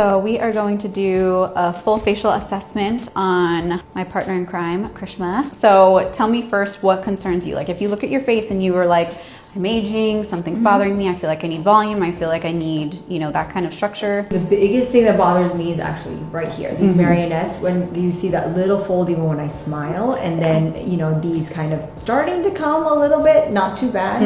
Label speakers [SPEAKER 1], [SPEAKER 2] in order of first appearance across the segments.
[SPEAKER 1] So we are going to do a full facial assessment on my partner in crime, Krishma. So tell me first what concerns you. Like if you look at your face and you were like, I'm aging, something's bothering me, I feel like I need volume, I feel like I need, that kind of structure.
[SPEAKER 2] The biggest thing that bothers me is actually right here, these marionettes, when you see that little fold even when I smile, and then, these kind of starting to come a little bit, not too bad.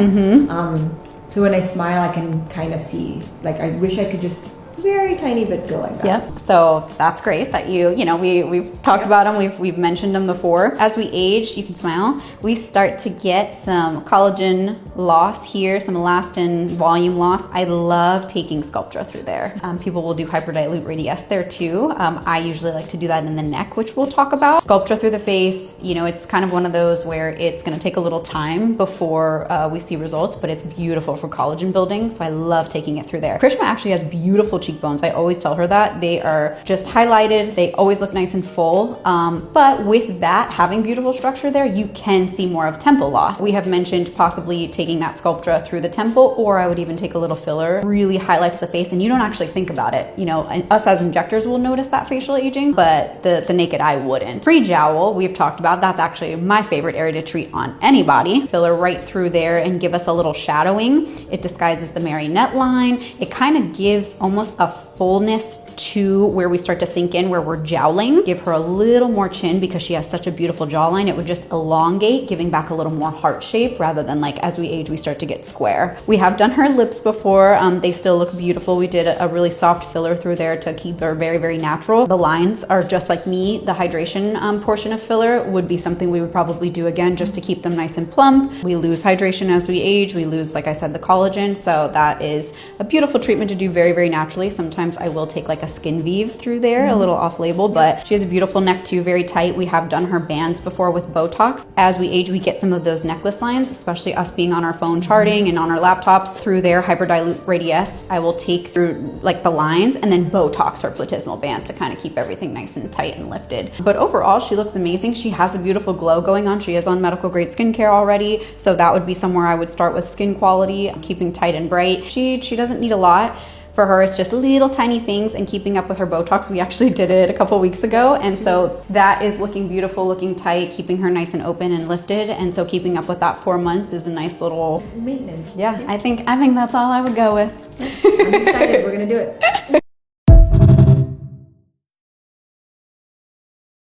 [SPEAKER 2] So when I smile, I can kind of see, like I wish I could just very tiny bit go like that.
[SPEAKER 1] Yep. So that's great that we've talked about them. We've mentioned them before. As we age, you can smile. We start to get some collagen loss here, some elastin volume loss. I love taking Sculptra through there. People will do hyperdilute radius there too. I usually like to do that in the neck, which we'll talk about. Sculptra through the face, it's kind of one of those where it's going to take a little time before we see results, but it's beautiful for collagen building. So I love taking it through there. Krishma actually has beautiful cheekbones. I always tell her that. They are just highlighted. They always look nice and full. But with that, having beautiful structure there, you can see more of temple loss. We have mentioned possibly taking that Sculptra through the temple, or I would even take a little filler. Really highlights the face and you don't actually think about it. And us as injectors will notice that facial aging, but the naked eye wouldn't. Pre-jowl, we've talked about, that's actually my favorite area to treat on anybody. Filler right through there and give us a little shadowing. It disguises the marionette line. It kind of gives almost a fullness to where we start to sink in, where we're jowling. Give her a little more chin because she has such a beautiful jawline. It would just elongate, giving back a little more heart shape rather than like as we age, we start to get square. We have done her lips before. They still look beautiful. We did a really soft filler through there to keep her very, very natural. The lines are just like me. The hydration portion of filler would be something we would probably do again just to keep them nice and plump. We lose hydration as we age. We lose, like I said, the collagen. So that is a beautiful treatment to do very, very naturally. Sometimes I will take like a skin weave through there, a little off label, but she has a beautiful neck too, very tight. We have done her bands before with Botox. As we age, we get some of those necklace lines, especially us being on our phone charting and on our laptops. Through their hyperdilute radius, I will take through like the lines and then Botox or platysmal bands to kind of keep everything nice and tight and lifted. But overall, she looks amazing. She has a beautiful glow going on. She is on medical grade skincare already. So that would be somewhere I would start with skin quality, keeping tight and bright. She doesn't need a lot. For her, it's just little tiny things and keeping up with her Botox. We actually did it a couple weeks ago. And so that is looking beautiful, looking tight, keeping her nice and open and lifted. And so keeping up with that 4 months is a nice little
[SPEAKER 2] maintenance.
[SPEAKER 1] Yeah, I think that's all I would go with.
[SPEAKER 2] I'm excited. We're going to do it.